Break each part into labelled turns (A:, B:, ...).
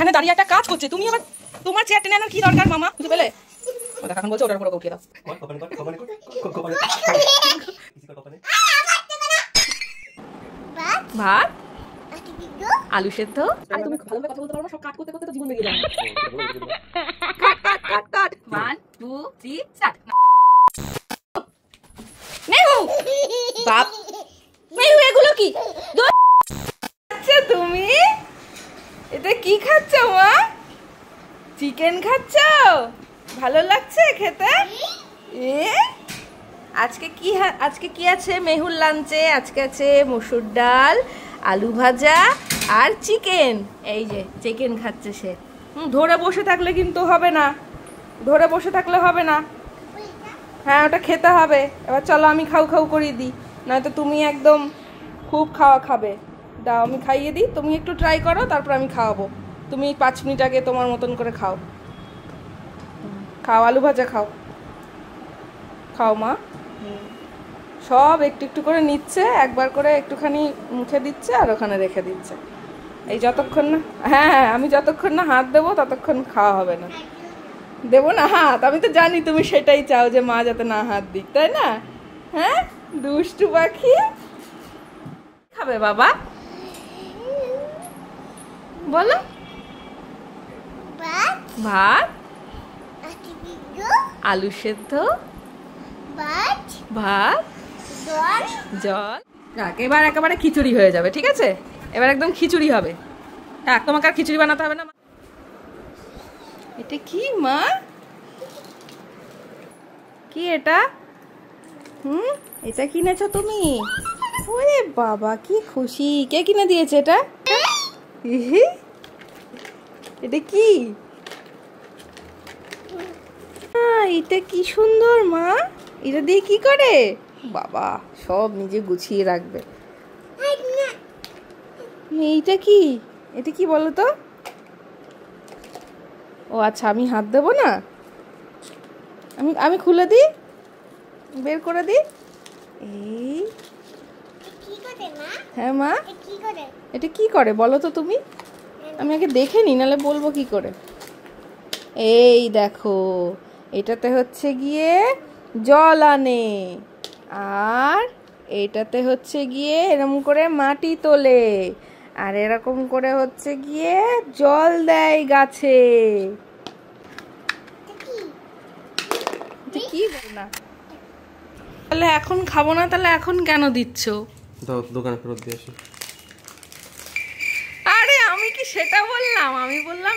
A: এখানে দাঁড়িয়ে একটা কাজ করছে, তুমি আবার তোমার চেয়ার টেনে আনার কি দরকার মামা? বুঝতে পেলে? এখন বলছে ওটার উপর উঠিয়ে দাও। ভাত, আলু সেদ্ধ। আরে তুমি ভালোভাবে কথা বলতে পারো না, সব কাট করতে করতে তো জীবন বেরিয়ে যাবে। কাট কাট 1 2 3 স্টার্ট। মেহু বাপ, মেহু এগুলো কি আচ্ছা তুমি এটা কি খাচ্ছ মা? চিকেন খাচ্ছ? ভালো লাগছে খেতে? আজকে কি আছে মেহুর লাঞ্চে? আজকে আছে মসুর ডাল, আলু ভাজা আর চিকেন। এই যে চিকেন খাচ্ছে সে। ধরে বসে থাকলে কিন্তু হবে না, ধরে বসে থাকলে হবে না। হ্যাঁ ওটা খেতে হবে। এবার চলো আমি খাও খাও করিয়ে দিই, নয়তো তুমি একদম খুব খাওয়া খাবে। দাও আমি খাইয়ে দিই, তুমি একটু ট্রাই করো, তারপর আমি খাওয়াবো। তুমি 5 মিনিট আগে তোমার মতন করে খাও। খাও আলু ভাজা খাও, খাও মা। সব একটু একটু করে নিচ্ছে, একবার করে একটুখানি মুখে দিচ্ছে আর ওখানে রেখে দিচ্ছে। এই যতক্ষণ না, হ্যাঁ আমি যতক্ষণ না হাত দেবো ততক্ষণ খাওয়া হবে না। দেবো না হাত, আমি তো জানি তুমি সেটাই চাও যে মা যাতে না হাত দিক, তাই না? হ্যাঁ দুষ্টু পাখি। খাবে বাবা বলো? ভাত, আলু সেদ্ধ, ভাত, জল। এবার একেবারে খিচুড়ি হয়ে যাবে, ঠিক আছে? এবার একদম খিচুড়ি হবে। থাক, তোমাকে আর খিচুড়ি বানাতে হবে না। এটা কি মা? কি এটা? এটা কিনেছো তুমি? ওরে বাবা কি খুশি! কে কিনে দিয়েছে এটা? এটা কি? এটা কি সুন্দর মা! এটা দিয়ে কি করে? বাবা সব নিজে গুছিয়ে রাখবে। এইটা কি? এটা কি বলো তো? ও আচ্ছা আমি হাত দেবো না, আমি খুলে দিই, বের করে দিই। এই হ্যাঁ মা, এটা কি করে বলো তো তুমি? আমি আগে দেখে নি, নাহলে বলবো কি করে। এই দেখো, এটাতে হচ্ছে গিয়ে জল আনে, আর এটাতে হচ্ছে গিয়ে এরকম করে মাটি তোলে, আর এরকম করে হচ্ছে গিয়ে জল দেয় গাছে। কি না তাহলে এখন খাবো না, তাহলে এখন কেন দিচ্ছ?
B: দোকানে ফেরত দিয়ে আসি।
A: আরে আমি কি সেটা বললাম? আমি বললাম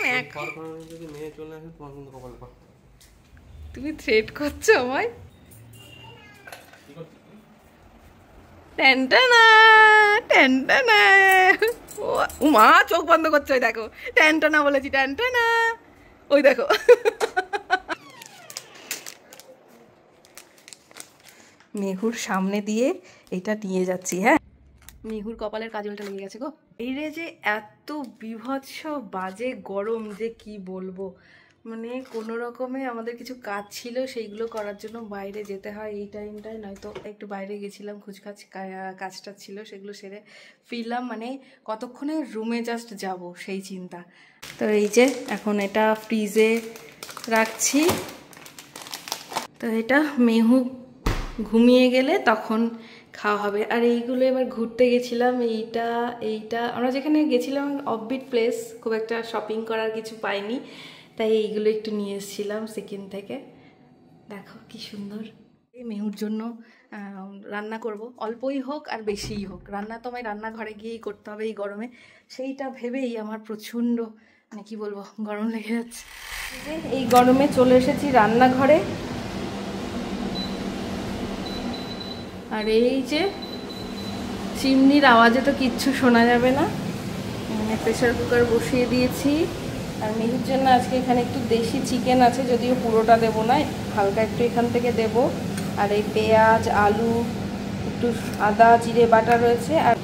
A: তুমি থ্রেট করছো আমায়। টেনটানা টেনটানা, ও মা চোখ বন্ধ করছে, ওই দেখো টেনটানা বলেছি, টেনটানা ওই দেখো। মেহুর সামনে দিয়ে এটা নিয়ে যাচ্ছি। হ্যাঁ মেহুর কপালের কাজলটা লেগে গেছে গো। এই রে যে এত বিভৎস বাজে গরম যে কি বলবো, মানে কোনো রকমে আমাদের কিছু কাজ ছিল, সেইগুলো করার জন্য বাইরে যেতে হয় এই টাইমটায়, নয়তো একটু বাইরে গেছিলাম, খুচখাচ কাজটা ছিল, সেগুলো সেরে ফিরলাম। মানে কতক্ষণে রুমে জাস্ট যাব সেই চিন্তা। তো এই যে এখন এটা ফ্রিজে রাখছি। তো এটা মেহু ঘুমিয়ে গেলে তখন খাওয়া হবে। আর এইগুলো এবার ঘুরতে গেছিলাম, এইটা আমরা যেখানে গেছিলাম অফবিট প্লেস, খুব একটা শপিং করার কিছু পাইনি, তাই এইগুলো একটু নিয়ে এসেছিলাম সিকিম থেকে। দেখো কি সুন্দর। এই মেহুর জন্য রান্না করব, অল্পই হোক আর বেশিই হোক, রান্না তো আমায় রান্নাঘরে গিয়েই করতে হবে এই গরমে। সেইটা ভেবেই আমার প্রচণ্ড মানে কি বলবো গরম লেগে যাচ্ছে। এই গরমে চলে এসেছি রান্নাঘরে। আর এই যে চিমনির আওয়াজে তো কিচ্ছু শোনা যাবে না, মানে প্রেসার কুকার বসিয়ে দিয়েছি। আর মেহুর জন্য আজকে এখানে একটু দেশি চিকেন আছে, যদিও পুরোটা দেবো না, হালকা একটু এখান থেকে দেব। আর এই পেঁয়াজ আলু একটু আদা জিরে বাটা রয়েছে। আর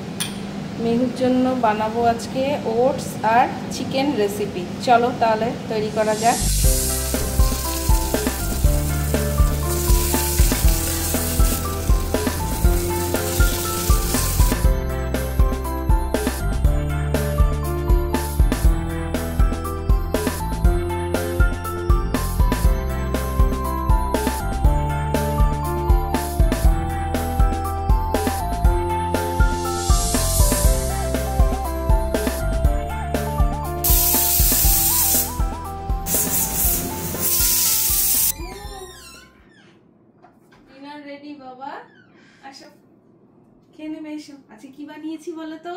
A: মেহুর জন্য বানাবো আজকে ওটস আর চিকেন রেসিপি। চলো তাহলে তৈরি করা যাক। খেয়ে নেবে এসো। আজকে কি বানিয়েছি বলো তো?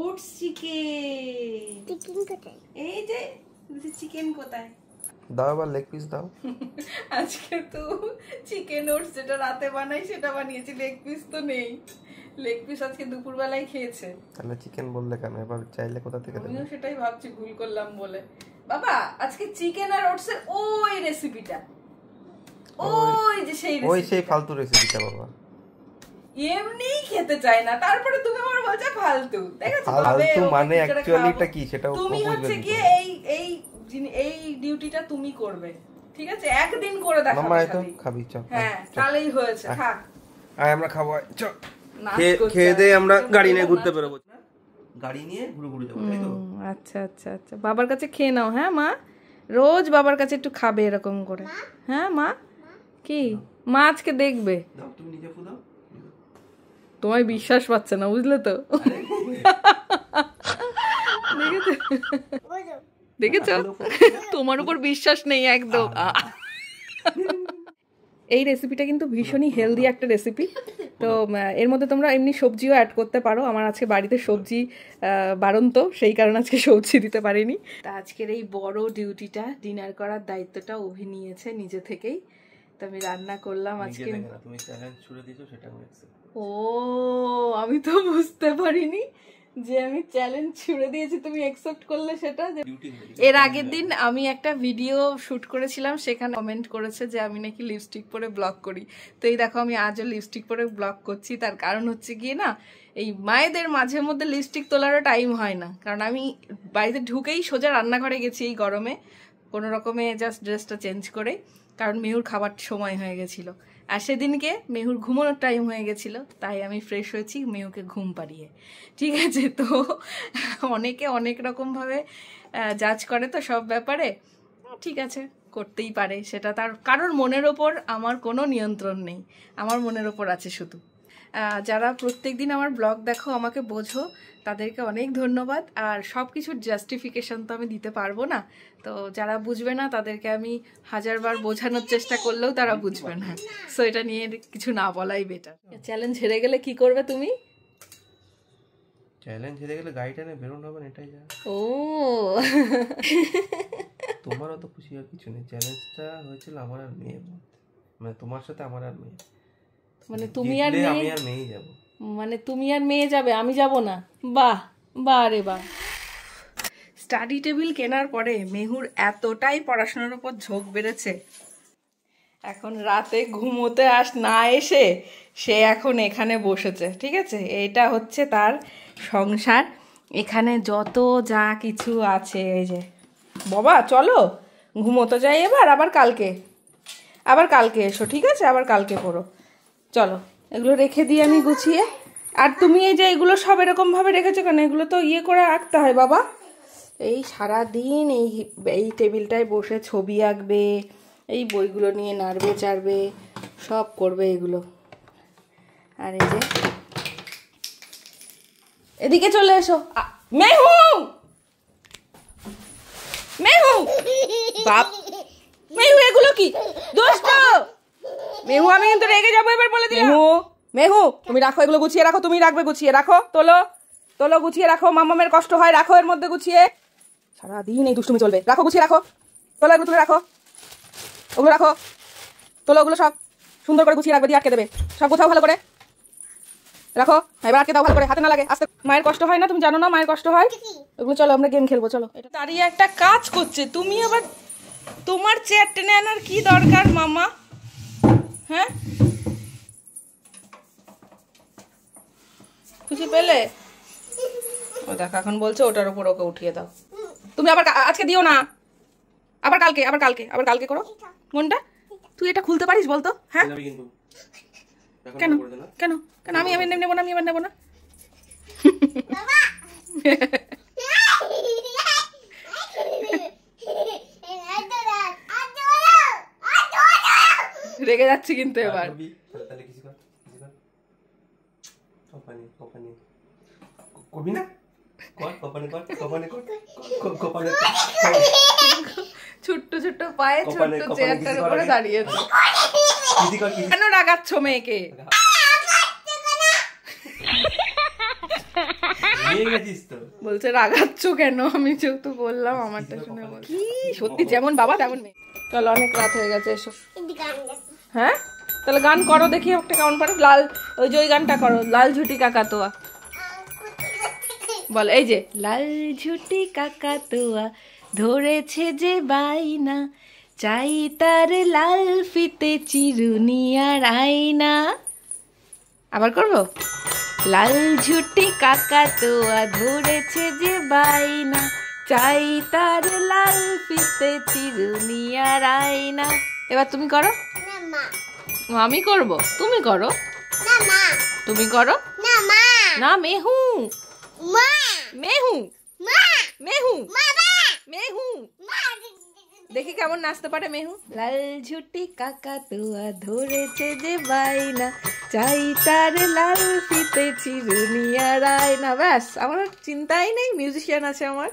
A: Oats chicken. চিকেন কোথায়? এই যে চিকেন কোথায়?
B: দাও আবার লেগ পিস দাও।
A: আজকে তো চিকেন ওটস যেটা রাতে বানাই সেটা বানিয়েছি, লেগ পিস তো নেই। লেগ পিস আজকে দুপুরবেলায় খেয়েছে।
B: তাহলে চিকেন বললে কেন? এবার চাইলে কোথা থেকে দেবে?
A: আমিও সেটাই ভাবছি, ভুল করলাম বলে। বাবা আজকে চিকেন আর ওটস এর ওই রেসিপিটা, ওই যে সেই
B: ফালতু রেসিপিটা বাবা
A: এমনিই খেতে চায় না, তারপরে তুমি আমার বলছো ফালতু। দেখেছো
B: ফালতু মানে অ্যাকচুয়ালিটা কি সেটা
A: তুমি হচ্ছে গিয়ে এই ডিউটিটা তুমি করবে, ঠিক আছে? একদিন করে দেখাবো।
B: মামা এই তো খাবি চল।
A: হ্যাঁ তাহলেই হয়েছে, থাক।
B: আয় আমরা খাবো, চল। খেয়ে দে আমরা গাড়ি নিয়ে ঘুরতে বেরোবো। গাড়ি নিয়ে ঘুরে ঘুরে যাবো, তাই তো?
A: আচ্ছা আচ্ছা আচ্ছা, বাবার কাছে খেয়ে নাও। হ্যাঁ মা, রোজ বাবার কাছে একটু খাবে এরকম করে। হ্যাঁ মা, কি মা আজকে দেখবে।
B: তুমি নিজে ফুদাও।
A: তোমায় বিশ্বাস পাচ্ছে না, বুঝলে তো? দেখেছো তোমার উপর বিশ্বাস নেই একদম। এই রেসিপিটা কিন্তু ভীষণই হেলদি একটা রেসিপি। তো এর মধ্যে তোমরা এমনি সবজিও অ্যাড করতে পারো। আমার আজকে বাড়িতে সবজি বারণ, তো সেই কারণে আজকে সবজি দিতে পারিনি। তা আজকের এই বড় ডিউটিটা, ডিনার করার দায়িত্বটা অভি নিয়েছে নিজে থেকেই। তো আমি রান্না করলাম আজকে।
B: তুমি চ্যালেঞ্জ ছুড়ে দিয়েছো, সেটা আমি অ্যাকসেপ্ট।
A: ও আমি তো বুঝতে পারিনি যে আমি চ্যালেঞ্জ ছুড়ে দিয়েছি, তুমি অ্যাকসেপ্ট করলে সেটা। এর আগের দিন আমি একটা ভিডিও শুট করেছিলাম, সেখানে কমেন্ট করেছে যে আমি নাকি লিপস্টিক পরে ব্লগ করি। তো এই দেখো আমি আজও লিপস্টিক পরে ব্লগ করছি। তার কারণ হচ্ছে গিয়ে না, এই মায়েদের মাঝে মধ্যে লিপস্টিক তোলারও টাইম হয় না, কারণ আমি বাড়িতে ঢুকেই সোজা রান্নাঘরে গেছি এই গরমে, কোনো রকমে জাস্ট ড্রেসটা চেঞ্জ করে, কারণ মেহুর খাবার সময় হয়ে গেছিলো। আর সেদিনকে মেহুর ঘুমানোর টাইম হয়ে গেছিলো, তাই আমি ফ্রেশ হয়েছি মেহুকে ঘুম পাড়িয়ে, ঠিক আছে? তো অনেকে অনেক রকমভাবে জাজ করে তো সব ব্যাপারে, ঠিক আছে করতেই পারে, সেটা তার কারোর মনের ওপর আমার কোনো নিয়ন্ত্রণ নেই, আমার মনের ওপর আছে শুধু। যারা প্রত্যেকদিন আমার ব্লগ দেখো, আমাকে বোঝো, তাদেরকে অনেক ধন্যবাদ। আর সব কিছুর জাস্টিফিকেশন তো আমি দিতে পারবো না, তো যারা বুঝবে না তাদেরকে আমি 1000বার বোঝানোর চেষ্টা করলেও তারা বুঝবে না। সো এটা নিয়ে কিছু না বলাই বেটার। চ্যালেঞ্জ হেরে গেলে কি করবে তুমি?
B: চ্যালেঞ্জ হেরে গেলে গাড়িটা নিয়ে বেরোনো হবে, এটাই যা।
A: ও
B: তোমার অত খুশি হওয়ার কিছু নেই। চ্যালেঞ্জটা হয়েছিল আমার আর মেয়ের মধ্যে, মানে তোমার সাথে আমার আর মেয়ে।
A: মানে তুমি আর
B: আমি আর মেয়ে যাব,
A: মানে তুমি আর মেয়ে যাবে, আমি যাব না? বাহ বাহ রে বাহ। স্টাডি টেবিল কেনার পরে মেহুর এতটাই পড়াশোনার উপর ঝোঁক বেড়েছে, এখন রাতে ঘুমোতে না এসে সে এখন এখানে বসেছে, ঠিক আছে? এটা হচ্ছে তার সংসার, এখানে যত যা কিছু আছে। এই যে বাবা চলো ঘুমোতে যাই এবার, আবার কালকে এসো, ঠিক আছে? আবার কালকে পড়ো, চলো। এগুলো রেখে দিই আমি গুছিয়ে। আর তুমি এই যে এগুলো সব এরকমভাবে রেখেছো কেন? এগুলো তো ইয়ে করে রাখতে হয় বাবা। এই সারাদিন এই টেবিলটায় বসে ছবি আঁকবে, এই বইগুলো নিয়ে নাড়বে চাড়বে, সব করবে এগুলো। আর এই যে এদিকে চলে এসো। মেহু বাপ, মেহু এগুলো কি দুষ্ট? মেহু আমি কিন্তু রেগে যাবো এবার, বলে দিলাম। মেহু তুমি রাখো, এগুলো গুছিয়ে রাখো, তুমি রাখবে গুছিয়ে রাখো, তোলো গুছিয়ে রাখো, মামামের কষ্ট হয়, রাখো এর মধ্যে গুছিয়ে। সারাদিন এই দুষ্টুমি চলবে, রাখো গুছিয়ে রাখো, তোলো এগুলো, তুমি রাখো, ওগুলো রাখো, তোলো ওগুলো সব সুন্দর করে গুছিয়ে রাখবে, দিয়ে আটকে দেবে, সব গোছাও ভালো করে রাখো। এবার আটকে দাও ভালো করে, হাতে না লাগে, আস্তে। মায়ের কষ্ট হয় না, তুমি জানো না মায়ের কষ্ট হয়? ওগুলো চলো আমরা গেম খেলবো, চলো। এটা তারই একটা কাজ করছে, তুমি আবার তোমার চেয়ার টেনে আনার কি দরকার মামা? হ্যাঁ খুশি পেলে? ও দেখো এখন বলছে ওটার উপর ওকে উঠিয়ে দাও। তুমি আবার আজকে দিও না, আবার কালকে করো। কোনটা? তুই এটা খুলতে পারিস বলতো? হ্যাঁ কেন কেন কেন? আমি নেবো না। রেগে যাচ্ছি কিন্তু এবার। ছোট্ট ছোট্ট পায়ে ছোট্ট চেয়ারটার উপরে দাঁড়িয়েছে। কেন রাগাচ্ছ মেয়েকে? বলছে রাগাচ্ছ কেন? আমি যেহেতু বললাম আমারটা শুনে বল। কি সত্যি যেমন বাবা তেমন মেয়ে। চলো অনেক রাত হয়ে গেছে, এসো। হ্যাঁ তাহলে গান করো দেখি একটা, কেমন পারো? লাল ওই যে ওই গানটা করো, লাল ঝুটি কাকাতুয়া বল। এই যে লাল ঝুটি কাকাতুয়া ধরেছে যে বাইনা, চাই তার লাল ফিতে চিরুনি আর আয়না। আবার করবো। লাল ঝুটি কাকাতুয়া ধরেছে যে বাইনা, চাই তার লাল ফিতে চিরুনি আর আয়না। এবার তুমি করো। আমি করব, তুমি করো। তুমি করো না। মেহু মেহু মেহু মেহু দেখি কেমন নাচতে পারে মেহু। লাল ঝুটি কাকাতুয়া ধরেছে যে বাইনা, চাই তার লাল ফিতে চিরুনি আর আয়না। ব্যাস, আমার চিন্তাই নেই, মিউজিশিয়ান আছে আমার।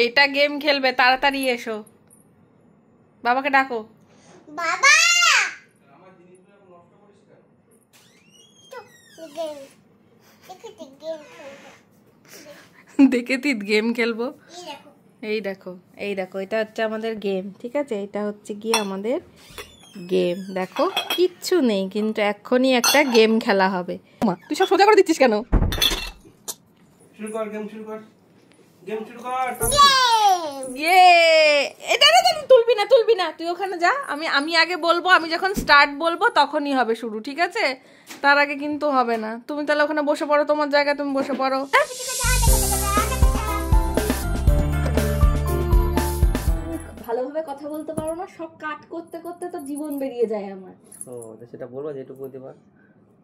A: এটা গেম খেলবে, তাড়াতাড়ি এসো। বাবাকে ডাকো। বাবা দেখে তিত গেম খেলবো। এই দেখো এই দেখো, এটা হচ্ছে আমাদের গেম, ঠিক আছে? এটা হচ্ছে গিয়ে আমাদের গেম। দেখো কিচ্ছু নেই, কিন্তু এক্ষুনি একটা গেম খেলা হবে। তুই সব সোজা করে দিচ্ছিস কেন?
B: শুরু কর, গেম শুরু কর, গেম শুরু কর।
A: এটা তুলবি না, তুলবি না, তুই ওখানে যা। আমি আগে বলবো, আমি যখন স্টার্ট বলবো তখনই হবে শুরু, ঠিক আছে? তার আগে কিন্তু হবে না। তুমি তাহলে ওখানে বসে পড়ো, তোমার জায়গায় তুমি বসে পড়ো। ভালোভাবে কথা বলতে পারো না, সব কাট করতে করতে তো জীবন বেরিয়ে যায় আমার।
B: ও সেটা বলবো যে এটুকু বলতে পার,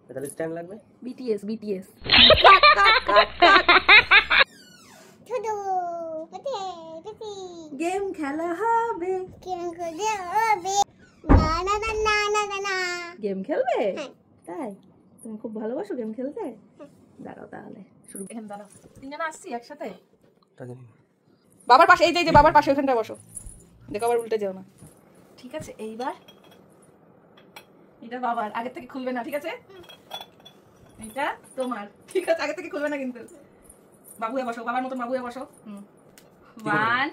B: তাহলে স্ট্যান্ড লাগবে।
A: BTS BTS. গেম খেলা হবে, গেম খেলবে? তাই তুমি খুব ভালোবাসো গেম খেলতে? দাঁড়াও তাহলে শুরু। এখানে দাঁড়াও, তিনজন আসছি একসাথে। বাবার পাশে, এই যে বাবার পাশে ওখানটা বসো। দেখো আবার উল্টে যেও না, ঠিক আছে? এইবার এটা বাবার, আগে থেকে খুলবে না, ঠিক আছে? এটা তোমার, ঠিক আছে? আগে থেকে খুলবে না কিন্তু। বাবু হয়ে বসো, বাবার মতন বাবু হয়ে বসো। 1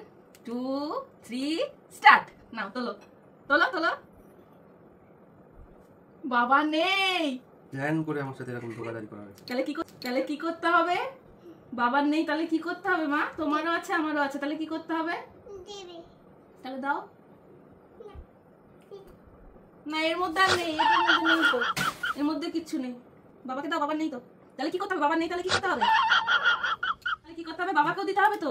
A: 2 3 স্টার্ট। নাও তোলো তোলো তোলো। বাবা নেই,
B: প্ল্যান করে আমার সাথে এরকম ধোকাধড়ি করা হয়েছে।
A: তাহলে কি করতে হবে? বাবার নেই, তাহলে কি করতে হবে? মা তোমারও আছে আমারও আছে, তাহলে কি করতে হবে? তাহলে দাও না। এর মধ্যে আর নেই, এর মধ্যে নেই তো, এর মধ্যে কিচ্ছু নেই। বাবাকে দাও, বাবার নেই তো। তাহলে কি করতে হবে? বাবার নেই, তাহলে কি করতে হবে? তাহলে কি করতে হবে? বাবাকেও দিতে হবে তো।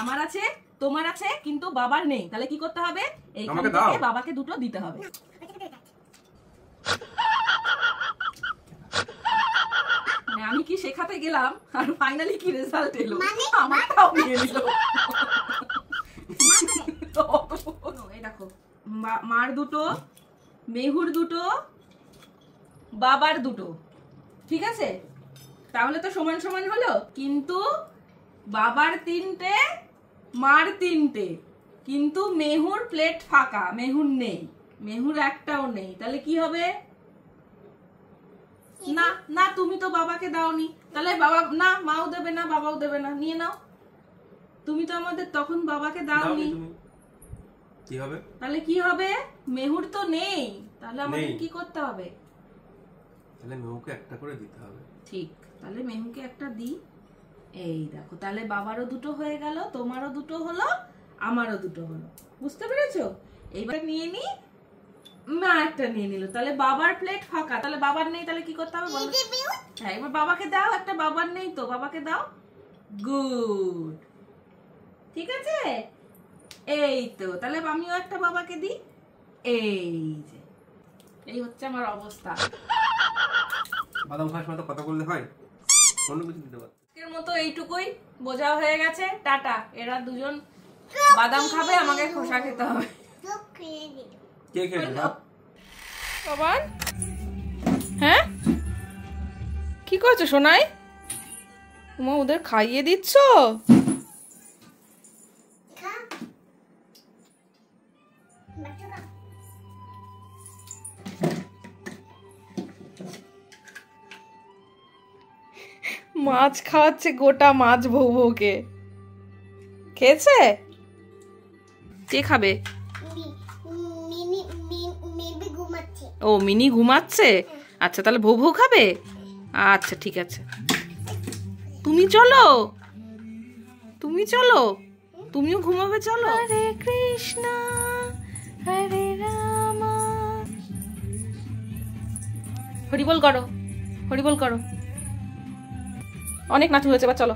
A: আমার আছে, তোমার আছে, কিন্তু বাবার নেই, তাহলে কি করতে হবে? এইখান থেকে বাবাকে দুটো দিতে হবে। আমি কি শেখাতে গেলাম আর ফাইনালি কি রেজাল্ট এলো? আমারটাও নিয়ে নিল। এই দেখো, মার দুটো, মেহুর দুটো, বাবার দুটো, ঠিক আছে? তাহলে তো সমান সমান হলো। কিন্তু বাবার 3টে, মার 3টে, কিন্তু মেহুর প্লেট ফাঁকা, মেহুর নেই, মেহুর একটাও নেই। তাহলে কি হবে? না না, তুমি তো বাবাকে দাওনি, তাহলে বাবা না, মাও দেবে না, বাবাও দেবে না, নিয়ে নাও। তুমি তো আমাদের তখন বাবাকে দাওনি,
B: কি হবে?
A: তাহলে কি হবে? মেহুর তো নেই, তাহলে আমাদের কি করতে হবে?
B: তাহলে মেহুকে একটা করে দিতে হবে।
A: ঠিক, তাহলে মেহুকে একটা দিই। এই দেখো, তাহলে বাবারও দুটো হয়ে গেল, তোমারও দুটো হলো, আমারও দুটো হলো। বুঝতে পেরেছো? এইবার নিয়ে নি, মা একটা নিয়ে নিল, তাহলে বাবার প্লেট ফাঁকা, তাহলে বাবার নেই, তাহলে কি করতে হবে বলো? হ্যাঁ, এবার বাবাকে দাও একটা, বাবার নেই তো, বাবাকে দাও। গুড, ঠিক আছে? এই তো, তাহলে আমিও একটা বাবাকে দিই। এই যে, এই হচ্ছে আমার অবস্থা।
B: বাদাম খাওয়ার সময় তো কথা বললে হয়, অন্য কিছু দিতে পারো।
A: আজকের মতো এইটুকুই, বোঝা হয়ে গেছে। টাটা। এরা দুজন বাদাম খাবে, আমাকে খোসা খেতে হবে।
B: কে খেয়ে
A: বাবান, হ্যাঁ কি করছো সোনাই? ওদের খাইয়ে দিচ্ছ? মাছ খাওয়াচ্ছে, গোটা মাছ ভৌ ভৌকে। খেয়েছে? কে খাবে? ও মিনি ঘুমাচ্ছে। আচ্ছা তাহলে ভৌ ভৌ খাবে। আচ্ছা ঠিক আছে, তুমি চলো, তুমি চলো, তুমিও ঘুমাবে, চলো। হরে কৃষ্ণ হরে রাম, হরিবোল করো, হরিবোল করো। অনেক নাচু হয়েছে, বা চলো।